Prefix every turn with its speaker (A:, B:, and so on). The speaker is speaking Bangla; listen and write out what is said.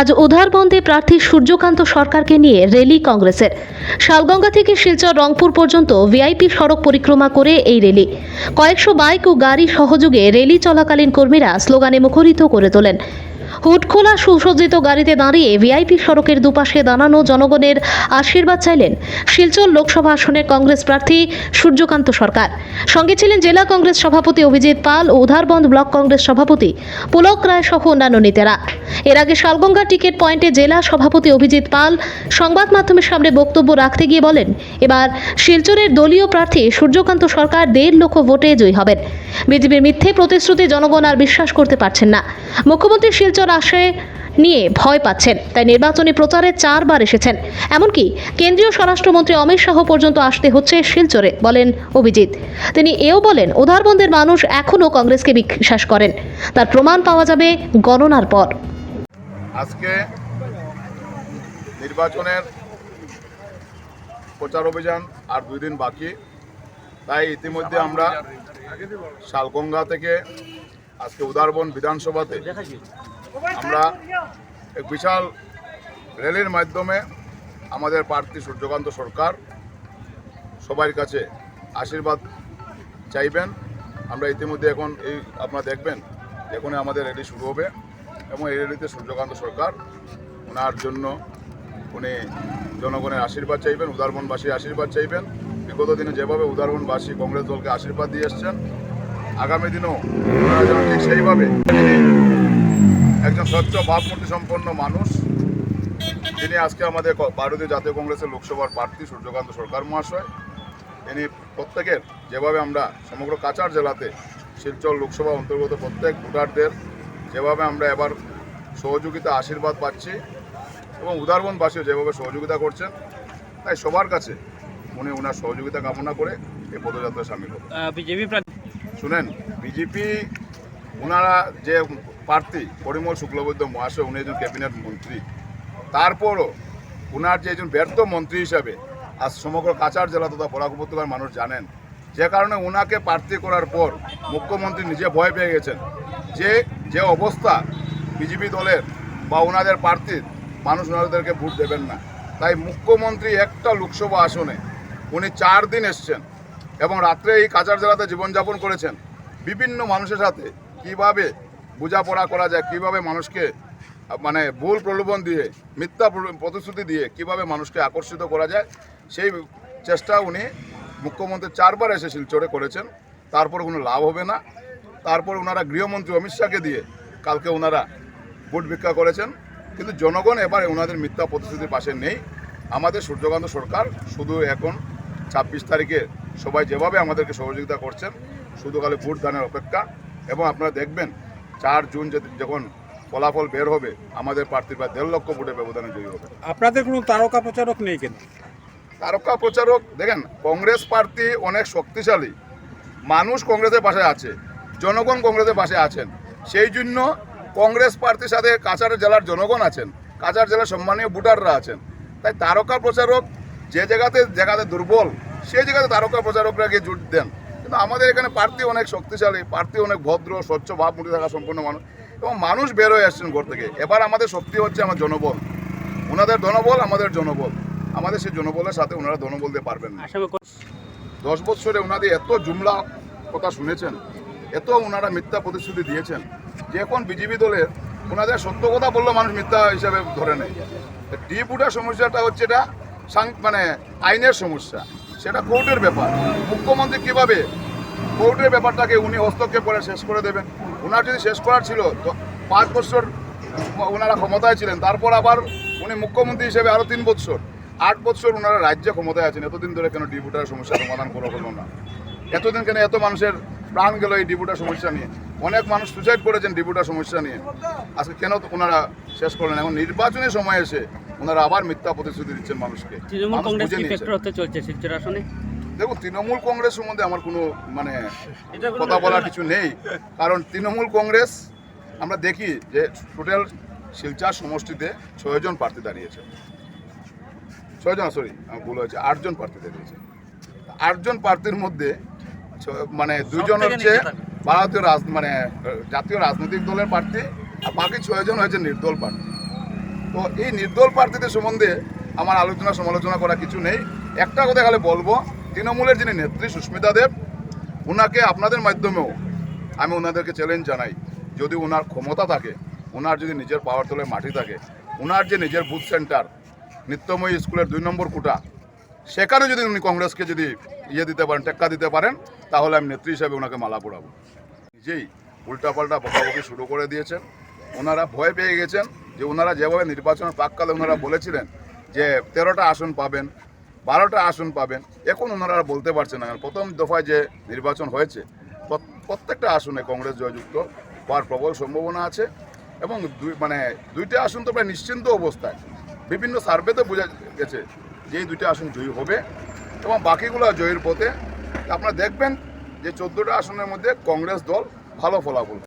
A: আজ উধারবন্দে প্রার্থী সূর্যকান্ত সরকারকে নিয়ে র্যালি কংগ্রেসের। শালগঙ্গা থেকে শিলচর রংপুর পর্যন্ত ভিআইপি সড়ক পরিক্রমা করে এই র্যালি। কয়েকশো বাইক ও গাড়ি সহযোগে র্যালি চলাকালীন কর্মীরা স্লোগানে মুখরিত করে তোলেন। হুডখোলা সুসজ্জিত গাড়িতে দাঁড়িয়ে ভিআইপি সড়কের দুপাশে দাঁড়ানো জনগণের আশীর্বাদ চাইলেন শিলচর লোকসভা আসনের কংগ্রেস প্রার্থী সূর্যকান্ত সরকার। সঙ্গে ছিলেন জেলা কংগ্রেস সভাপতি অভিজিৎ পাল ও উধারবন্দ ব্লক কংগ্রেস সভাপতি পুলক রায় সহ অন্যান্য নেতারা। এর আগে শালগঙ্গা টিকিট পয়েন্টে জেলা সভাপতি অভিজিৎ পাল সংবাদ মাধ্যমের সামনে বক্তব্য রাখতে গিয়ে বলেন, এবার শিলচরের দলীয় প্রার্থী সূর্যকান্ত সরকার 1.5 লক্ষ ভোটে জয়ী হবেন। বিজেপির মিথ্যে প্রতিশ্রুতি জনগণ আর বিশ্বাস করতে পারছেন না। মুখ্যমন্ত্রী শিলচর আসে নিয়ে ভয় পাচ্ছেন, তাই নির্বাচনী প্রচারে 4 বার এসেছেন। এমনকি কেন্দ্রীয় স্বরাষ্ট্রমন্ত্রী অমিত শাহ পর্যন্ত আসতে হচ্ছে শিলচরে, বলেন অভিজিৎ। তিনি এও বলেন, উধারবন্দের মানুষ এখনও কংগ্রেসকে বিশ্বাস করেন, তার প্রমাণ পাওয়া যাবে গণনার পর।
B: আজকে নির্বাচনের প্রচার অভিযান আর 2 দিন বাকি, তাই ইতিমধ্যে আমরা শালগঙ্গা থেকে আজকে উধারবন বিধানসভাতে আমরা এক বিশাল র্যালির মাধ্যমে আমাদের প্রার্থী সূর্যকান্ত সরকার সবার কাছে আশীর্বাদ চাইবেন। আমরা ইতিমধ্যে এখন আপনারা দেখবেন এখনই আমাদের র্যালি শুরু হবে এবং এই র্যালিতে সূর্যকান্ত সরকার ওনার জন্য উনি জনগণের আশীর্বাদ চাইবেন, উধারবনবাসীর আশীর্বাদ চাইবেন। বিগত দিনে যেভাবে উধারবনবাসী কংগ্রেস দলকে আশীর্বাদ দিয়ে এসছেন, আগামী দিনেও ওনারা যেন ঠিক সেইভাবে একজন স্বচ্ছ ভাবমূর্তি সম্পন্ন মানুষ, যিনি আজকে আমাদের ভারতীয় জাতীয় কংগ্রেসের লোকসভার প্রার্থী সূর্যকান্ত সরকার মহাশয়, তিনি প্রত্যেকের যেভাবে আমরা সমগ্র কাছাড় জেলাতে শিলচর লোকসভা অন্তর্গত প্রত্যেক ভোটারদের যেভাবে আমরা এবার সহযোগিতা আশীর্বাদ পাচ্ছি এবং উধারবনবাসীও যেভাবে সহযোগিতা করছেন, তাই সবার কাছে উনি ওনার সহযোগিতা কামনা করে এই পদযাত্রায় সামিল হবে। শুনেন, বিজেপি ওনারা যে প্রার্থী পরিমল শুক্লবৈদ্য মহাশয়, উনি একজন ক্যাবিনেট মন্ত্রী, তারপরও ওনার যে একজন ব্যর্থ মন্ত্রী হিসাবে আজ সমগ্র কাছাড় জেলা তথা বরাক উপত্যকার মানুষ জানেন, যে কারণে ওনাকে প্রার্থী করার পর মুখ্যমন্ত্রী নিজে ভয় পেয়ে গেছেন যে অবস্থা বিজেপি দলের বা ওনাদের প্রার্থীর, মানুষ ওনাদেরকে ভোট দেবেন না। তাই মুখ্যমন্ত্রী একটা লোকসভা আসনে উনি 4 দিন এসছেন এবং রাত্রে এই কাছাড় জেলাতে জীবনযাপন করেছেন। বিভিন্ন মানুষের সাথে কিভাবে বোঝাপড়া করা যায়, কিভাবে মানুষকে মানে ভুল প্রলোভন দিয়ে, মিথ্যা প্রতিশ্রুতি দিয়ে কিভাবে মানুষকে আকর্ষিত করা যায়, সেই চেষ্টা উনি মুখ্যমন্ত্রী 4 বার এসে শিলচরে করেছেন। তারপর কোনো লাভ হবে না। তারপর ওনারা গৃহমন্ত্রী অমিত শাহকে দিয়ে কালকে ওনারা ভোট ভিক্ষা করেছেন। কিন্তু জনগণ এবার ওনাদের মিথ্যা প্রতিশ্রুতির পাশে নেই। আমাদের সূর্যকান্ত সরকার শুধু এখন 26 তারিখে সবাই যেভাবে আমাদেরকে সহযোগিতা করছেন, শুধু খালি ভোট দানের অপেক্ষা। এবং আপনারা দেখবেন 4 জুন যখন ফলাফল বের হবে, আমাদের প্রার্থীর প্রায় 1.5 লক্ষ ভোটের ব্যবধানে জয়ী হবে।
C: আপনাদের কোনো তারকা প্রচারক নেই কেন?
B: তারকা প্রচারক দেখেন, কংগ্রেস প্রার্থী অনেক শক্তিশালী, মানুষ কংগ্রেসের পাশে আছে, জনগণ কংগ্রেসের পাশে আছেন। সেই জন্য কংগ্রেস প্রার্থীর সাথে কাছাড় জেলার জনগণ আছেন, কাছাড় জেলার সম্মানীয় ভোটাররা আছেন। তাই তারকা প্রচারক যে জায়গাতে দুর্বল, সেই জায়গাতে তারকা প্রচারকরা গিয়ে জোট দেন। কিন্তু আমাদের এখানে প্রার্থী অনেক শক্তিশালী, প্রার্থী অনেক ভদ্র, স্বচ্ছ ভাবমূর্তি থাকা সম্পন্ন মানুষ এবং মানুষ বের হয়ে আসছেন ঘর থেকে। এবার আমাদের শক্তি হচ্ছে আমার জনবল, ওনাদের জনবল, আমাদের জনবল। আমাদের সেই জনবলের সাথে ওনারা জনবল দিয়ে পারবেন না। 10 বছরে ওনাদের এত জুমলা কথা শুনেছেন, এত ওনারা মিথ্যা প্রতিশ্রুতি দিয়েছেন, যে এখন বিজেপি দলের ওনাদের সত্য কথা বললেও মানুষ মিথ্যা হিসাবে ধরে নেয়। ডিপ উঠার সমস্যাটা হচ্ছে এটা মানে আইনের সমস্যা, সেটা কোর্টের ব্যাপার। মুখ্যমন্ত্রী কীভাবে কোর্টের ব্যাপারটাকে উনি হস্তক্ষেপ করে শেষ করে দেবেন? ওনার যদি শেষ করার ছিল, 5 বছর ওনারা ক্ষমতায় ছিলেন, তারপর আবার উনি মুখ্যমন্ত্রী হিসেবে আরও 3 বছর, 8 বছর ওনারা রাজ্যে ক্ষমতায় আছেন। এতদিন ধরে কেন ডিপ উঠার সমস্যার সমাধান করা হলো না? এতদিন কেন এত মানুষের প্রাণ গেল এই ডিপ উঠার সমস্যা নিয়ে? অনেক মানুষ সুসাইড করেছেন ডিপ উঠার সমস্যা নিয়ে। আজকে কেন ওনারা শেষ করলেন? এখন নির্বাচনের সময় এসে ওনারা আবার মিথ্যা প্রতিশ্রুতি দিচ্ছেন মানুষকে। দেখুন, তৃণমূল কংগ্রেস সম্বন্ধে আমার কোনো মানে কথা বলার কিছু নেই, কারণ তৃণমূল কংগ্রেস আমরা দেখি যে টোটাল শিলচর সমষ্টিতে 6 জন প্রার্থী দাঁড়িয়েছে। 6 জন, সরি আমার ভুল হয়েছে, 8 জন প্রার্থী দাঁড়িয়েছে। 8 জন প্রার্থীর মধ্যে মানে 2 জন হচ্ছে ভারতীয় জাতীয় রাজনৈতিক দলের প্রার্থী আর বাকি 6 জন হয়েছে নির্দল প্রার্থী। তো এই নির্দল প্রার্থীদের সম্বন্ধে আমার আলোচনা সমালোচনা করা কিছু নেই। একটা কথা খালি বলবো, তৃণমূলের যিনি নেত্রী সুস্মিতা দেব, ওনাকে আপনাদের মাধ্যমেও আমি ওনাদেরকে চ্যালেঞ্জ জানাই, যদি ওনার ক্ষমতা থাকে, ওনার যদি নিজের পাওয়ার তলে মাটি থাকে, ওনার যে নিজের বুথ সেন্টার নিত্যময়ী স্কুলের 2 নম্বর কোটা, সেখানে যদি উনি কংগ্রেসকে যদি দিতে পারেন, টেক্কা দিতে পারেন, তাহলে আমি নেত্রী হিসাবে ওনাকে মালা পরাবো। নিজেই উল্টাপাল্টা বকাবকি শুরু করে দিয়েছেন। ওনারা ভয় পেয়ে গেছেন যে ওনারা যেভাবে নির্বাচনের প্রাককালে ওনারা বলেছিলেন যে 13টা আসন পাবেন, 12টা আসন পাবেন, এখন ওনারা আর বলতে পারছেন না। প্রথম দফায় যে নির্বাচন হয়েছে প্রত্যেকটা আসনে কংগ্রেস জয়যুক্ত হওয়ার প্রবল সম্ভাবনা আছে এবং দুইটা আসন তো প্রায় নিশ্চিন্ত অবস্থায়, বিভিন্ন সার্ভেতে বোঝা গেছে যে এই 2টা আসন জয়ী হবে এবং বাকিগুলো জয়ীর পথে। আপনারা দেখবেন যে 14টা আসনের মধ্যে কংগ্রেস দল ভালো ফলাফল।